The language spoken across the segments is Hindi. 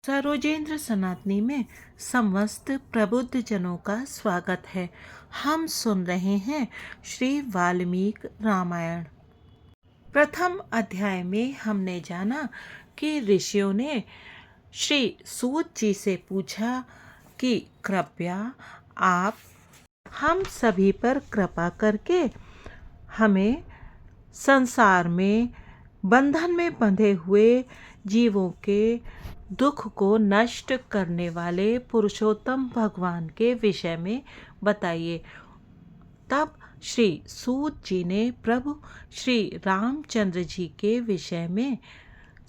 सरोजेंद्र सनातनी में समस्त प्रबुद्ध जनों का स्वागत है। हम सुन रहे हैं श्री वाल्मीकि रामायण। प्रथम अध्याय में हमने जाना कि ऋषियों ने श्री सूत जी से पूछा कि कृपया आप हम सभी पर कृपा करके हमें संसार में बंधन में बंधे हुए जीवों के दुख को नष्ट करने वाले पुरुषोत्तम भगवान के विषय में बताइए। तब श्री सूत जी ने प्रभु श्री रामचंद्र जी के विषय में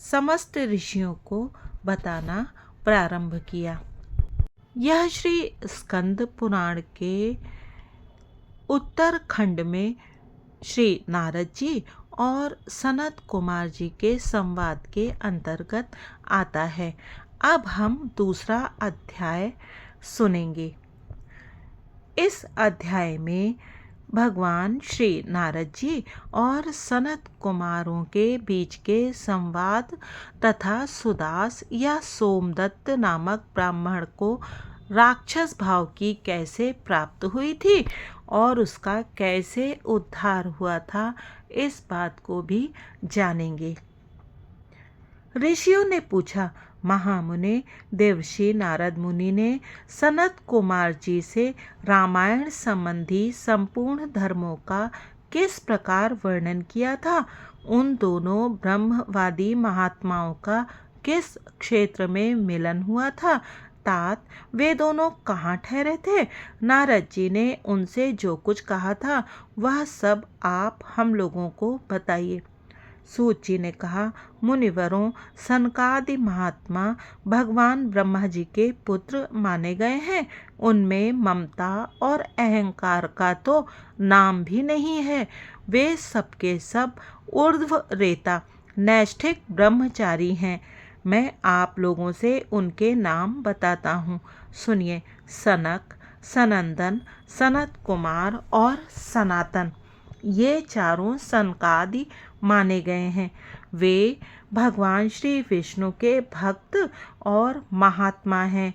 समस्त ऋषियों को बताना प्रारंभ किया। यह श्री स्कंद पुराण के उत्तरखंड में श्री नारद जी और सनत कुमार जी के संवाद के अंतर्गत आता है। अब हम दूसरा अध्याय सुनेंगे। इस अध्याय में भगवान श्री नारद जी और सनत कुमारों के बीच के संवाद तथा सुदास या सोमदत्त नामक ब्राह्मण को राक्षस भाव की कैसे प्राप्त हुई थी और उसका कैसे उद्धार हुआ था, इस बात को भी जानेंगे। ऋषियों ने पूछा, महामुने देवर्षि नारद मुनि ने सनत कुमार जी से रामायण संबंधी संपूर्ण धर्मों का किस प्रकार वर्णन किया था। उन दोनों ब्रह्मवादी महात्माओं का किस क्षेत्र में मिलन हुआ था। तात वे दोनों कहाँ ठहरे थे। नारद जी ने उनसे जो कुछ कहा था वह सब आप हम लोगों को बताइए। सूत जी ने कहा, मुनिवरों, सनकादि महात्मा भगवान ब्रह्मा जी के पुत्र माने गए हैं। उनमें ममता और अहंकार का तो नाम भी नहीं है। वे सबके सब ऊर्ध्व रेता नैष्ठिक ब्रह्मचारी हैं। मैं आप लोगों से उनके नाम बताता हूँ, सुनिए। सनक, सनंदन, सनत कुमार और सनातन, ये चारों सनकादि माने गए हैं। वे भगवान श्री विष्णु के भक्त और महात्मा हैं।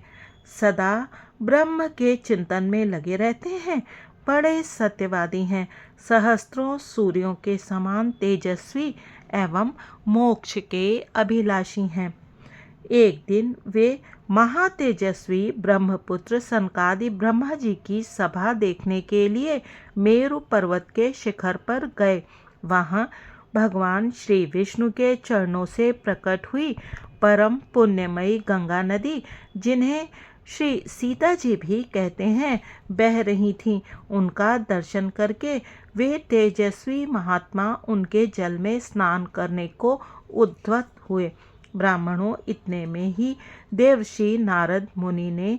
सदा ब्रह्म के चिंतन में लगे रहते हैं। बड़े सत्यवादी हैं। सहस्त्रों सूर्यों के समान तेजस्वी एवं मोक्ष के अभिलाषी हैं। एक दिन वे महातेजस्वी ब्रह्मपुत्र सनकादि ब्रह्मा जी की सभा देखने के लिए मेरु पर्वत के शिखर पर गए। वहाँ भगवान श्री विष्णु के चरणों से प्रकट हुई परम पुण्यमयी गंगा नदी, जिन्हें श्री सीता जी भी कहते हैं, बह रही थीं। उनका दर्शन करके वे तेजस्वी महात्मा उनके जल में स्नान करने को उद्यत हुए। ब्राह्मणों, इतने में ही देवर्षि नारद मुनि ने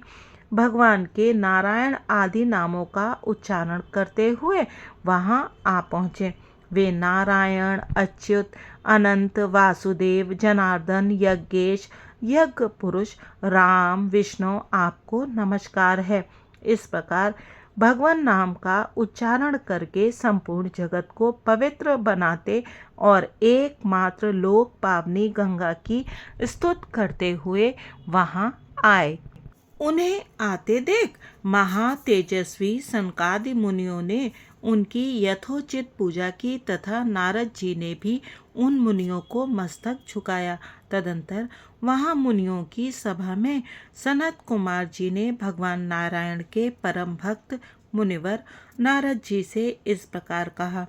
भगवान के नारायण आदि नामों का उच्चारण करते हुए वहां आ पहुँचे। वे नारायण, अच्युत, अनंत, वासुदेव, जनार्दन, यज्ञेश, यज्ञ पुरुष, राम, विष्णु, आपको नमस्कार है। इस प्रकार भगवान नाम का उच्चारण करके संपूर्ण जगत को पवित्र बनाते और एकमात्र लोक पावनी गंगा की स्तुति करते हुए वहां आए। उन्हें आते देख महातेजस्वी सनकादि मुनियों ने उनकी यथोचित पूजा की तथा नारद जी ने भी उन मुनियों को मस्तक झुकाया। तदंतर वहां मुनियों की सभा में सनत कुमार जी ने भगवान नारायण के परम भक्त मुनिवर नारद जी से इस प्रकार कहा।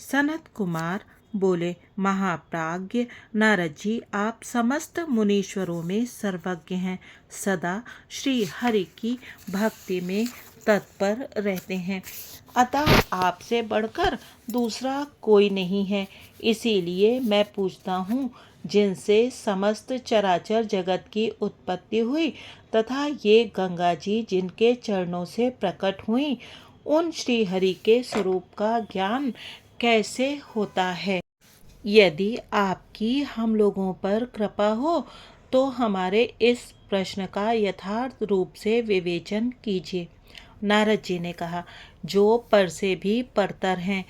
सनत कुमार बोले, महाप्राज्ञ नारद जी, आप समस्त मुनीश्वरों में सर्वज्ञ हैं। सदा श्री हरि की भक्ति में तत्पर रहते हैं। अतः आपसे बढ़कर दूसरा कोई नहीं है। इसीलिए मैं पूछता हूँ, जिनसे समस्त चराचर जगत की उत्पत्ति हुई तथा ये गंगा जी जिनके चरणों से प्रकट हुई, उन श्री हरि के स्वरूप का ज्ञान कैसे होता है। यदि आपकी हम लोगों पर कृपा हो तो हमारे इस प्रश्न का यथार्थ रूप से विवेचन कीजिए। नारद जी ने कहा, जो पर से भी परतर हैं,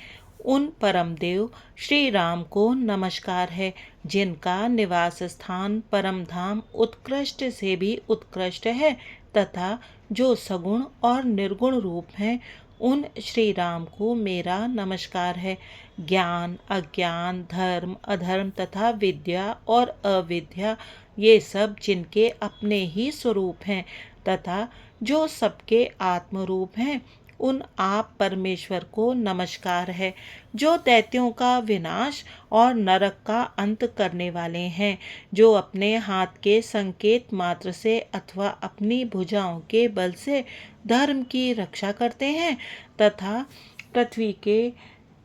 उन परम देव श्री राम को नमस्कार है, जिनका निवास स्थान परम धाम उत्कृष्ट से भी उत्कृष्ट है तथा जो सगुण और निर्गुण रूप हैं, उन श्री राम को मेरा नमस्कार है। ज्ञान, अज्ञान, धर्म, अधर्म तथा विद्या और अविद्या, ये सब जिनके अपने ही स्वरूप हैं तथा जो सबके आत्मरूप हैं, उन आप परमेश्वर को नमस्कार है, जो दैत्यों का विनाश और नरक का अंत करने वाले हैं, जो अपने हाथ के संकेत मात्र से अथवा अपनी भुजाओं के बल से धर्म की रक्षा करते हैं तथा पृथ्वी के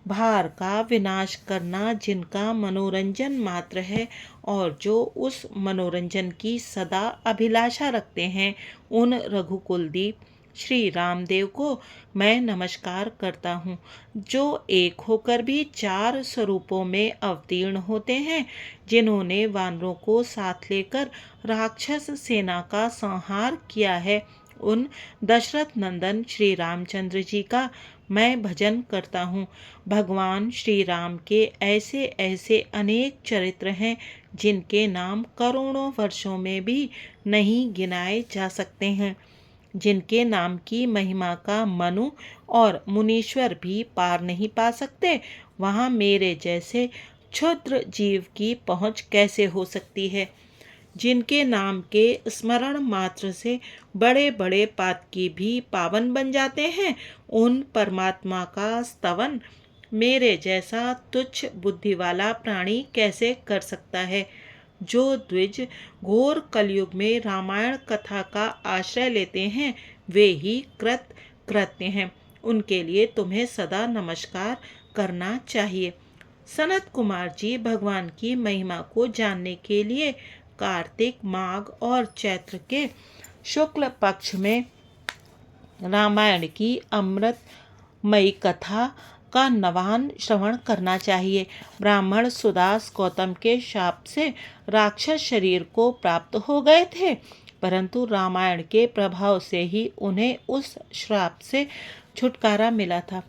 भार का विनाश करना जिनका मनोरंजन मात्र है और जो उस मनोरंजन की सदा अभिलाषा रखते हैं, उन रघुकुलदीप श्री रामदेव को मैं नमस्कार करता हूँ, जो एक होकर भी चार स्वरूपों में अवतीर्ण होते हैं, जिन्होंने वानरों को साथ लेकर राक्षस सेना का संहार किया है। उन दशरथ नंदन श्री रामचंद्र जी का मैं भजन करता हूँ। भगवान श्री राम के ऐसे ऐसे अनेक चरित्र हैं, जिनके नाम करोड़ों वर्षों में भी नहीं गिनाए जा सकते हैं, जिनके नाम की महिमा का मनु और मुनीश्वर भी पार नहीं पा सकते, वहाँ मेरे जैसे क्षुद्र जीव की पहुँच कैसे हो सकती है। जिनके नाम के स्मरण मात्र से बड़े बड़े पातकी भी पावन बन जाते हैं, उन परमात्मा का स्तवन मेरे जैसा तुच्छ बुद्धि वाला प्राणी कैसे कर सकता है। जो द्विज घोर कलयुग में रामायण कथा का आश्रय लेते हैं, वे ही कृत्य हैं। उनके लिए तुम्हें सदा नमस्कार करना चाहिए। सनत कुमार जी भगवान की महिमा को जानने के लिए कार्तिक, माघ और चैत्र के शुक्ल पक्ष में रामायण की अमृतमयी कथा का नवान श्रवण करना चाहिए। ब्राह्मण सुदास गौतम के शाप से राक्षस शरीर को प्राप्त हो गए थे, परंतु रामायण के प्रभाव से ही उन्हें उस श्राप से छुटकारा मिला था।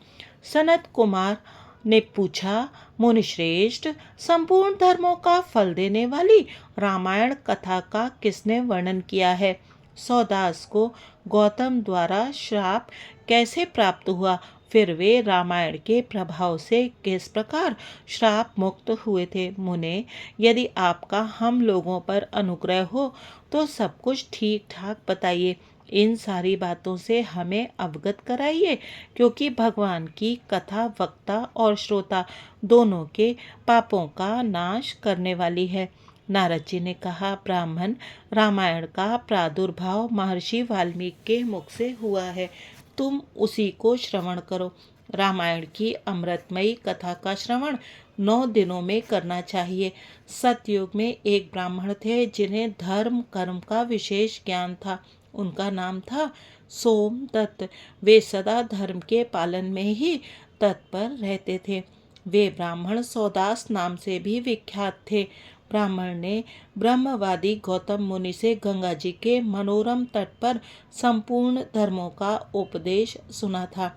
सनत कुमार ने पूछा, मुनिश्रेष्ठ, संपूर्ण धर्मों का फल देने वाली रामायण कथा का किसने वर्णन किया है? सौदास को गौतम द्वारा श्राप कैसे प्राप्त हुआ? फिर वे रामायण के प्रभाव से किस प्रकार श्राप मुक्त हुए थे? मुने, यदि आपका हम लोगों पर अनुग्रह हो तो सब कुछ ठीक ठाक बताइए। इन सारी बातों से हमें अवगत कराइए, क्योंकि भगवान की कथा वक्ता और श्रोता दोनों के पापों का नाश करने वाली है। नारद जी ने कहा, ब्राह्मण, रामायण का प्रादुर्भाव महर्षि वाल्मीकि के मुख से हुआ है, तुम उसी को श्रवण करो। रामायण की अमृतमयी कथा का श्रवण 9 दिनों में करना चाहिए। सतयुग में एक ब्राह्मण थे, जिन्हें धर्म कर्म का विशेष ज्ञान था। उनका नाम था सोमदत्त। वे सदा धर्म के पालन में ही तत्पर रहते थे। वे ब्राह्मण सौदास नाम से भी विख्यात थे। ब्राह्मण ने ब्रह्मवादी गौतम मुनि से गंगा जी के मनोरम तट पर संपूर्ण धर्मों का उपदेश सुना था।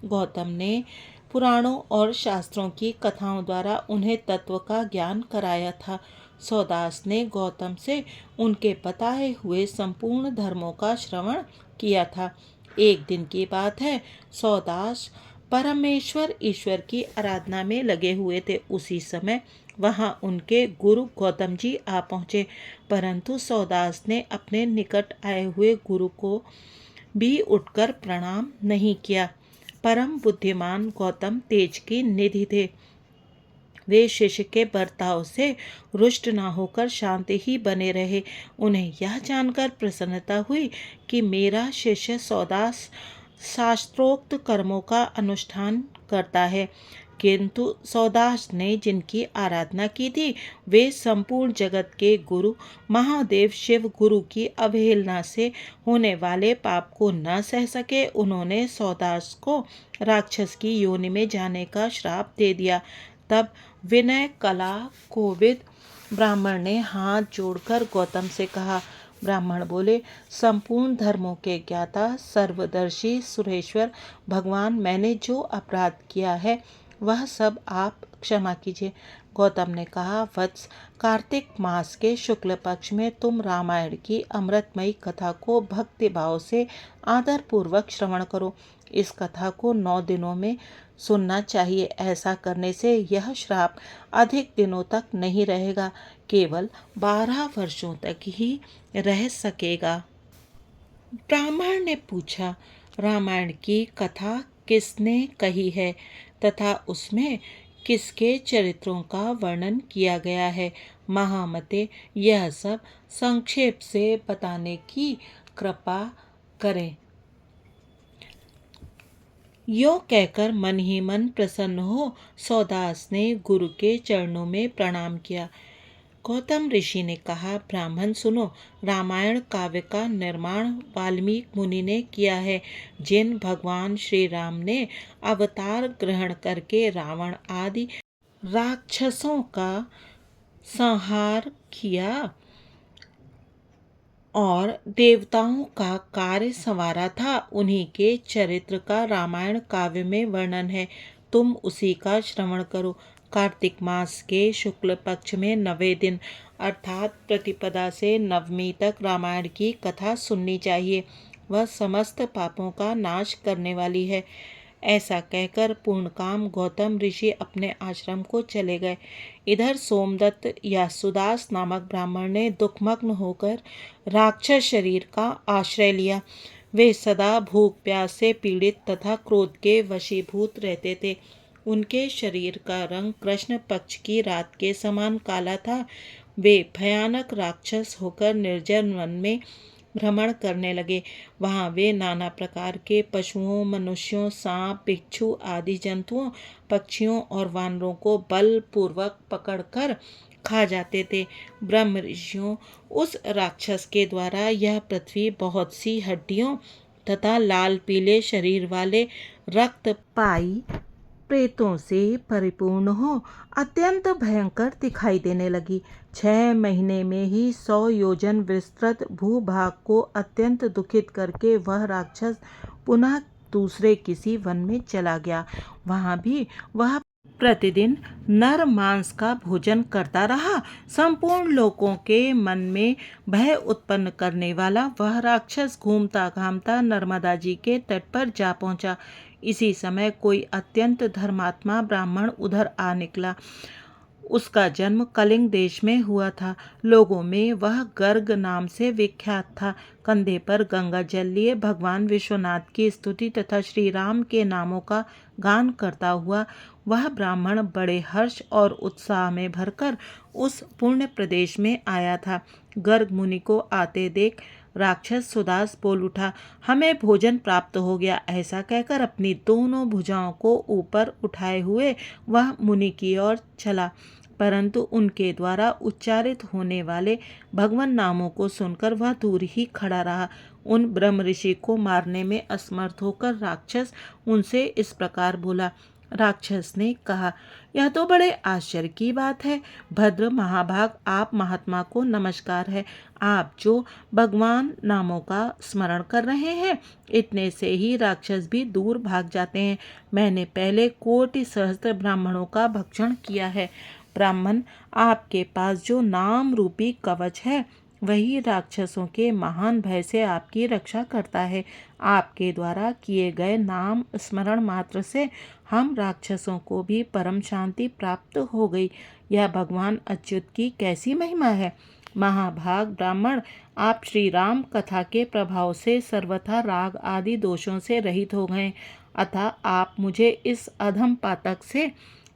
गौतम ने पुराणों और शास्त्रों की कथाओं द्वारा उन्हें तत्व का ज्ञान कराया था। सौदास ने गौतम से उनके बताए हुए संपूर्ण धर्मों का श्रवण किया था। एक दिन की बात है, सौदास परमेश्वर ईश्वर की आराधना में लगे हुए थे। उसी समय वहां उनके गुरु गौतम जी आ पहुँचे, परंतु सौदास ने अपने निकट आए हुए गुरु को भी उठकर प्रणाम नहीं किया। परम बुद्धिमान गौतम तेज की निधि थे। वे शिष्य के बर्ताव से रुष्ट न होकर शांत ही बने रहे। उन्हें यह जानकर प्रसन्नता हुई कि मेरा शिष्य सौदास शास्त्रोक्त कर्मों का अनुष्ठान करता है, किंतु सौदास ने जिनकी आराधना की थी, वे संपूर्ण जगत के गुरु महादेव शिव गुरु की अवहेलना से होने वाले पाप को न सह सके। उन्होंने सौदास को राक्षस की योनि में जाने का श्राप दे दिया। तब विनय कला कोविद ब्राह्मण ने हाथ जोड़कर गौतम से कहा। ब्राह्मण बोले, संपूर्ण धर्मों के ज्ञाता सर्वदर्शी सुरेश्वर भगवान, मैंने जो अपराध किया है वह सब आप क्षमा कीजिए। गौतम ने कहा, वत्स, कार्तिक मास के शुक्ल पक्ष में तुम रामायण की अमृतमयी कथा को भक्ति भाव से आदर पूर्वक श्रवण करो। इस कथा को 9 दिनों में सुनना चाहिए। ऐसा करने से यह श्राप अधिक दिनों तक नहीं रहेगा, केवल 12 वर्षों तक ही रह सकेगा। ब्राह्मण ने पूछा, रामायण की कथा किसने कही है तथा उसमें किसके चरित्रों का वर्णन किया गया है? महामते, यह सब संक्षेप से बताने की कृपा करें। यो कहकर मन ही मन प्रसन्न हो सौदास ने गुरु के चरणों में प्रणाम किया। गौतम ऋषि ने कहा, ब्राह्मण सुनो, रामायण काव्य का निर्माण वाल्मीकि मुनि ने किया है। जिन भगवान श्री राम ने अवतार ग्रहण करके रावण आदि राक्षसों का संहार किया और देवताओं का कार्य संवारा था, उन्हीं के चरित्र का रामायण काव्य में वर्णन है। तुम उसी का श्रवण करो। कार्तिक मास के शुक्ल पक्ष में 9वें दिन अर्थात प्रतिपदा से नवमी तक रामायण की कथा सुननी चाहिए। वह समस्त पापों का नाश करने वाली है। ऐसा कहकर पूर्णकाम गौतम ऋषि अपने आश्रम को चले गए। इधर सोमदत्त या सुदास नामक ब्राह्मण ने दुखमग्न होकर राक्षस शरीर का आश्रय लिया। वे सदा भूख प्यास से पीड़ित तथा क्रोध के वशीभूत रहते थे। उनके शरीर का रंग कृष्ण पक्ष की रात के समान काला था। वे भयानक राक्षस होकर निर्जन वन में भ्रमण करने लगे। वहाँ वे नाना प्रकार के पशुओं, मनुष्यों, सांप, बिच्छू आदि जंतुओं, पक्षियों और वानरों को बलपूर्वक पकड़कर खा जाते थे। ब्रह्म ऋषियों, उस राक्षस के द्वारा यह पृथ्वी बहुत सी हड्डियों तथा लाल पीले शरीर वाले रक्तपाई प्रेतों से परिपूर्ण हो अत्यंत भयंकर दिखाई देने लगी। 6 महीने में ही 100 योजन विस्तृत भूभाग को अत्यंत दुखित करके वह राक्षस पुनः दूसरे किसी वन में चला गया। वहाँ भी वह प्रतिदिन नर मांस का भोजन करता रहा। संपूर्ण लोगों के मन में भय उत्पन्न करने वाला वह राक्षस घूमता घामता नर्मदा जी के तट पर जा पहुंचा। इसी समय कोई अत्यंत धर्मात्मा ब्राह्मण उधर आ निकला। उसका जन्म कलिंग देश में हुआ था। लोगों में वह गर्ग नाम से विख्यात था। कंधे पर गंगा जल लिए भगवान विश्वनाथ की स्तुति तथा श्री राम के नामों का गान करता हुआ वह ब्राह्मण बड़े हर्ष और उत्साह में भरकर उस पुण्य प्रदेश में आया था। गर्ग मुनि को आते देख राक्षस सुदास बोल उठा, हमें भोजन प्राप्त हो गया। ऐसा कहकर अपनी दोनों भुजाओं को ऊपर उठाए हुए वह मुनि की ओर चला, परंतु उनके द्वारा उच्चारित होने वाले भगवान नामों को सुनकर वह दूर ही खड़ा रहा। उन ब्रह्म ऋषि को मारने में असमर्थ होकर राक्षस उनसे इस प्रकार बोला। राक्षस ने कहा, यह तो बड़े आश्चर्य की बात है। भद्र महाभाग, आप महात्मा को नमस्कार है। आप जो भगवान नामों का स्मरण कर रहे हैं, इतने से ही राक्षस भी दूर भाग जाते हैं। मैंने पहले कोटि सहस्त्र ब्राह्मणों का भक्षण किया है। ब्राह्मण, आपके पास जो नाम रूपी कवच है वही राक्षसों के महान भय से आपकी रक्षा करता है। आपके द्वारा किए गए नाम स्मरण मात्र से हम राक्षसों को भी परम शांति प्राप्त हो गई। यह भगवान अच्युत की कैसी महिमा है। महाभाग ब्राह्मण, आप श्री राम कथा के प्रभाव से सर्वथा राग आदि दोषों से रहित हो गए, अतः आप मुझे इस अधम पातक से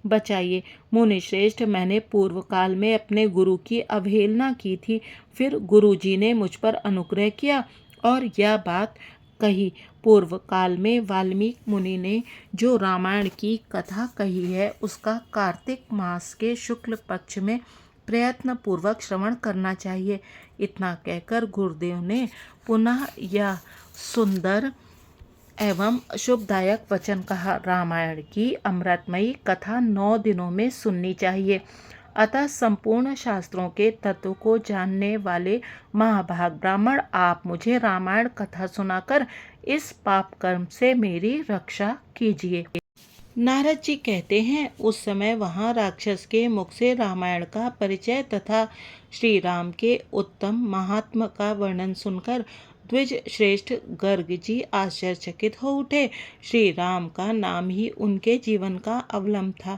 बचाइए। मुनि श्रेष्ठ, मैंने पूर्व काल में अपने गुरु की अवहेलना की थी। फिर गुरु जी ने मुझ पर अनुग्रह किया और यह बात कही। पूर्व काल में वाल्मीकि मुनि ने जो रामायण की कथा कही है उसका कार्तिक मास के शुक्ल पक्ष में प्रयत्न पूर्वक श्रवण करना चाहिए। इतना कहकर गुरुदेव ने पुनः यह सुंदर एवं शुभदायक वचन कहा। रामायण की अमृतमयी कथा 9 दिनों में सुननी चाहिए। अतः संपूर्ण शास्त्रों के तत्व को जानने वाले महाभाग ब्राह्मण, आप मुझे रामायण कथा सुनाकर इस पाप कर्म से मेरी रक्षा कीजिए। नारद जी कहते हैं, उस समय वहाँ राक्षस के मुख से रामायण का परिचय तथा श्री राम के उत्तम महात्मा का वर्णन सुनकर द्विज श्रेष्ठ गर्ग जी आश्चर्यचकित हो उठे। श्री राम का नाम ही उनके जीवन का अवलंब था।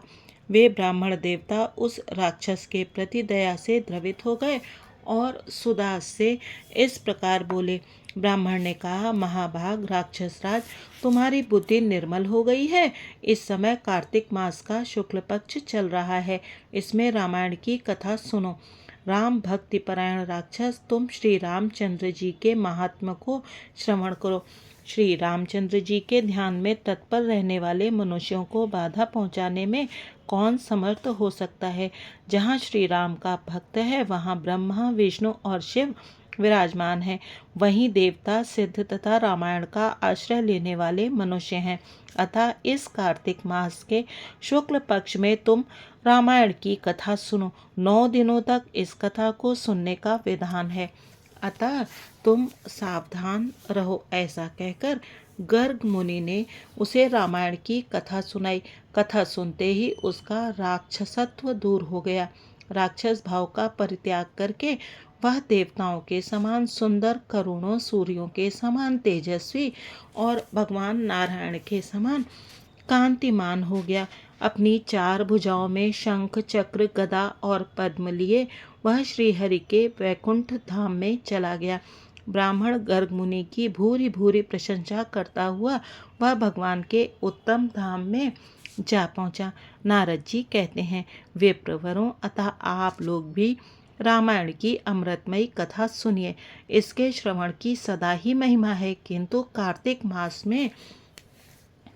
वे ब्राह्मण देवता उस राक्षस के प्रति दया से द्रवित हो गए और सुदास से इस प्रकार बोले। ब्राह्मण ने कहा, महाभाग राक्षस राज, तुम्हारी बुद्धि निर्मल हो गई है। इस समय कार्तिक मास का शुक्ल पक्ष चल रहा है। इसमें रामायण की कथा सुनो। राम भक्ति परायण राक्षस, तुम श्री रामचंद्र जी के महात्मा को श्रवण करो। श्री रामचंद्र जी के ध्यान में तत्पर रहने वाले मनुष्यों को बाधा पहुंचाने में कौन समर्थ हो सकता है। जहाँ श्री राम का भक्त है, वहाँ ब्रह्मा विष्णु और शिव विराजमान है। वहीं देवता सिद्ध तथा रामायण का आश्रय लेने वाले मनुष्य हैं। अतः इस कार्तिक मास के शुक्ल पक्ष में तुम रामायण की कथा सुनो। 9 दिनों तक इस कथा को सुनने का विधान है, अतः तुम सावधान रहो। ऐसा कहकर गर्ग मुनि ने उसे रामायण की कथा सुनाई। कथा सुनते ही उसका राक्षसत्व दूर हो गया। राक्षस भाव का परित्याग करके वह देवताओं के समान सुंदर, करोड़ों सूर्यों के समान तेजस्वी और भगवान नारायण के समान कांतिमान हो गया। अपनी 4 भुजाओं में शंख चक्र गदा और पद्म लिए वह श्रीहरि के वैकुंठ धाम में चला गया। ब्राह्मण गर्ग मुनि की भूरी भूरी प्रशंसा करता हुआ वह भगवान के उत्तम धाम में जा पहुंचा। नारद जी कहते हैं, विप्रवरों, अतः आप लोग भी रामायण की अमृतमयी कथा सुनिए। इसके श्रवण की सदा ही महिमा है, किंतु कार्तिक मास में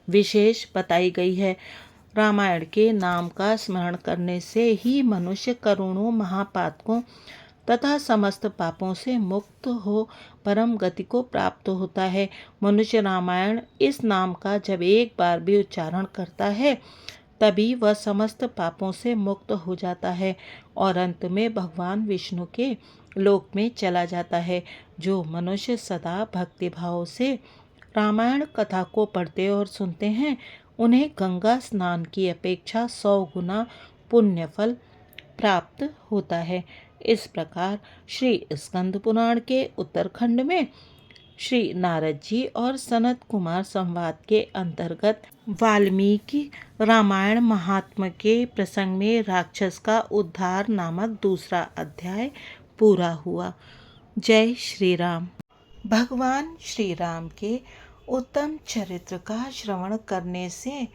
विशेष बताई गई है। रामायण के नाम का स्मरण करने से ही मनुष्य करोड़ों महापातकों तथा समस्त पापों से मुक्त हो परम गति को प्राप्त होता है। मनुष्य रामायण इस नाम का जब एक बार भी उच्चारण करता है, तभी वह समस्त पापों से मुक्त हो जाता है और अंत में भगवान विष्णु के लोक में चला जाता है। जो मनुष्य सदा भक्तिभाव से रामायण कथा को पढ़ते और सुनते हैं, उन्हें गंगा स्नान की अपेक्षा 100 गुना पुण्य फल प्राप्त होता है। इस प्रकार श्री स्कंद पुराण के उत्तरखंड में श्री नारद जी और सनत कुमार संवाद के अंतर्गत वाल्मीकि रामायण महात्म्य के प्रसंग में राक्षस का उद्धार नामक दूसरा अध्याय पूरा हुआ। जय श्री राम। भगवान श्री राम के उत्तम चरित्र का श्रवण करने से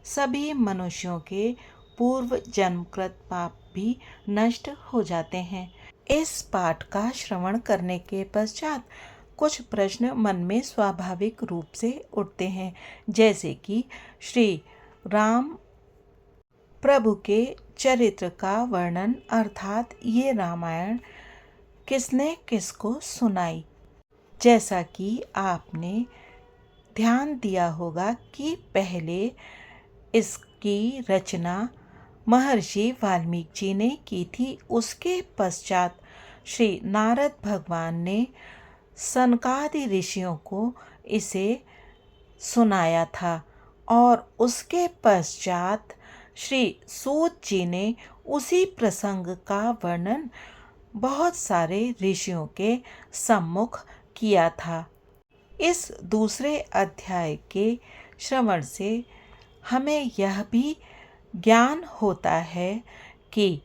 सभी मनुष्यों के पूर्व जन्मकृत पाप भी नष्ट हो जाते हैं। इस पाठ का श्रवण करने के पश्चात कुछ प्रश्न मन में स्वाभाविक रूप से उठते हैं, जैसे कि श्री राम प्रभु के चरित्र का वर्णन अर्थात ये रामायण किसने किसको सुनाई। जैसा कि आपने ध्यान दिया होगा कि पहले इसकी रचना महर्षि वाल्मीकि जी ने की थी। उसके पश्चात श्री नारद भगवान ने सनकादि ऋषियों को इसे सुनाया था और उसके पश्चात श्री सूत जी ने उसी प्रसंग का वर्णन बहुत सारे ऋषियों के सम्मुख किया था। इस दूसरे अध्याय के श्रवण से हमें यह भी ज्ञान होता है कि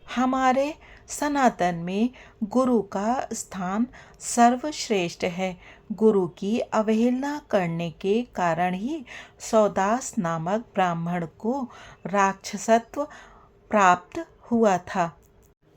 हमारे सनातन में गुरु का स्थान सर्वश्रेष्ठ है। गुरु की अवहेलना करने के कारण ही सौदास नामक ब्राह्मण को राक्षसत्व प्राप्त हुआ था।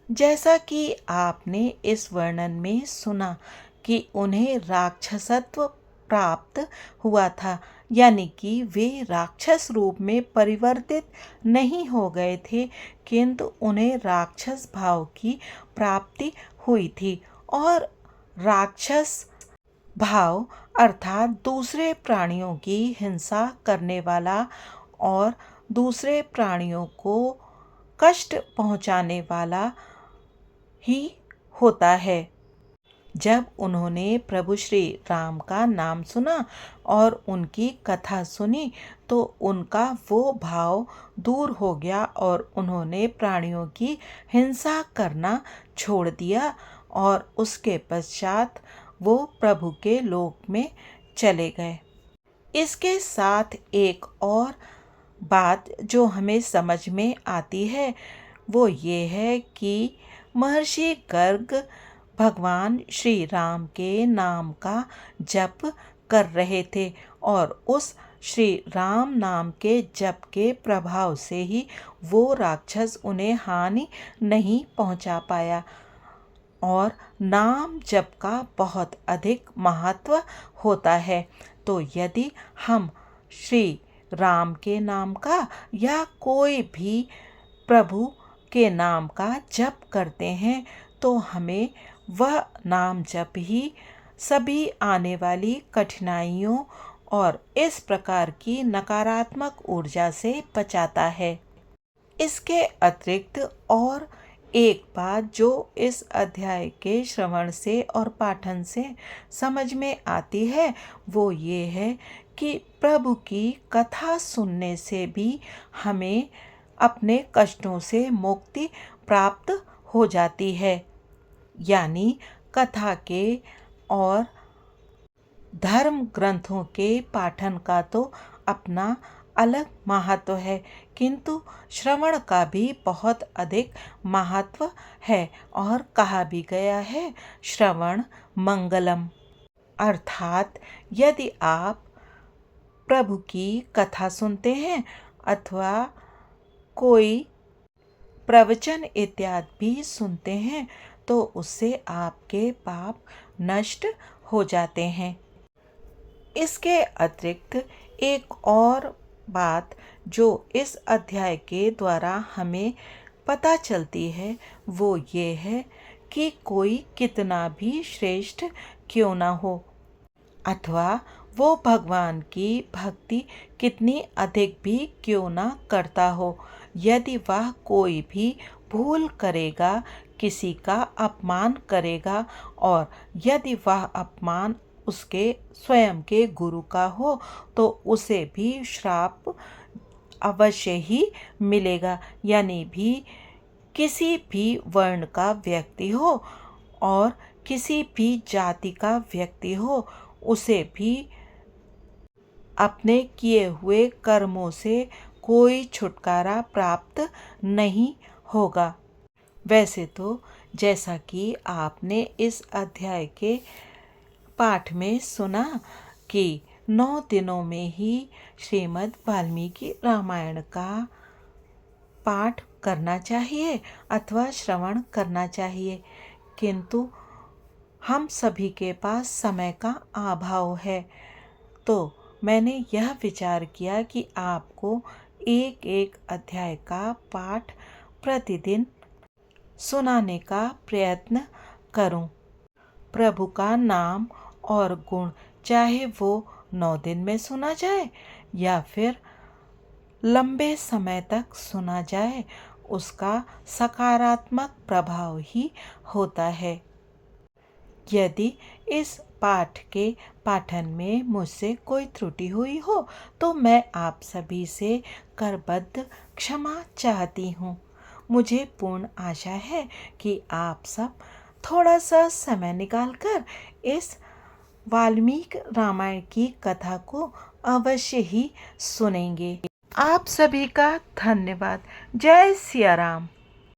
जैसा कि आपने इस वर्णन में सुना कि उन्हें राक्षसत्व प्राप्त हुआ था, यानी कि वे राक्षस रूप में परिवर्तित नहीं हो गए थे, किंतु उन्हें राक्षस भाव की प्राप्ति हुई थी। और राक्षस भाव अर्थात दूसरे प्राणियों की हिंसा करने वाला और दूसरे प्राणियों को कष्ट पहुंचाने वाला ही होता है। जब उन्होंने प्रभु श्री राम का नाम सुना और उनकी कथा सुनी तो उनका वो भाव दूर हो गया और उन्होंने प्राणियों की हिंसा करना छोड़ दिया और उसके पश्चात वो प्रभु के लोक में चले गए। इसके साथ एक और बात जो हमें समझ में आती है वो ये है कि महर्षि गर्ग भगवान श्री राम के नाम का जप कर रहे थे और उस श्री राम नाम के जप के प्रभाव से ही वो राक्षस उन्हें हानि नहीं पहुंचा पाया। और नाम जप का बहुत अधिक महत्व होता है। तो यदि हम श्री राम के नाम का या कोई भी प्रभु के नाम का जप करते हैं तो हमें वह नाम जप ही सभी आने वाली कठिनाइयों और इस प्रकार की नकारात्मक ऊर्जा से बचाता है। इसके अतिरिक्त और एक बात जो इस अध्याय के श्रवण से और पाठन से समझ में आती है वो ये है कि प्रभु की कथा सुनने से भी हमें अपने कष्टों से मुक्ति प्राप्त हो जाती है। यानी कथा के और धर्म ग्रंथों के पाठन का तो अपना अलग महत्व है किंतु श्रवण का भी बहुत अधिक महत्व है और कहा भी गया है श्रवण मंगलम। अर्थात यदि आप प्रभु की कथा सुनते हैं अथवा कोई प्रवचन इत्यादि भी सुनते हैं तो उससे आपके पाप नष्ट हो जाते हैं। इसके अतिरिक्त एक और बात जो इस अध्याय के द्वारा हमें पता चलती है वो ये है कि कोई कितना भी श्रेष्ठ क्यों ना हो अथवा वो भगवान की भक्ति कितनी अधिक भी क्यों ना करता हो, यदि वह कोई भी भूल करेगा, किसी का अपमान करेगा और यदि वह अपमान उसके स्वयं के गुरु का हो तो उसे भी श्राप अवश्य ही मिलेगा। यानी भी किसी भी वर्ण का व्यक्ति हो और किसी भी जाति का व्यक्ति हो उसे भी अपने किए हुए कर्मों से कोई छुटकारा प्राप्त नहीं होगा। वैसे तो जैसा कि आपने इस अध्याय के पाठ में सुना कि 9 दिनों में ही श्रीमद् वाल्मीकि रामायण का पाठ करना चाहिए अथवा श्रवण करना चाहिए, किंतु हम सभी के पास समय का अभाव है। तो मैंने यह विचार किया कि आपको एक एक अध्याय का पाठ प्रतिदिन सुनाने का प्रयत्न करूं। प्रभु का नाम और गुण चाहे वो 9 दिन में सुना जाए या फिर लंबे समय तक सुना जाए, उसका सकारात्मक प्रभाव ही होता है। यदि इस पाठ के पाठन में मुझसे कोई त्रुटि हुई हो तो मैं आप सभी से करबद्ध क्षमा चाहती हूँ। मुझे पूर्ण आशा है कि आप सब थोड़ा सा समय निकालकर इस वाल्मीकि रामायण की कथा को अवश्य ही सुनेंगे। आप सभी का धन्यवाद। जय सिया राम।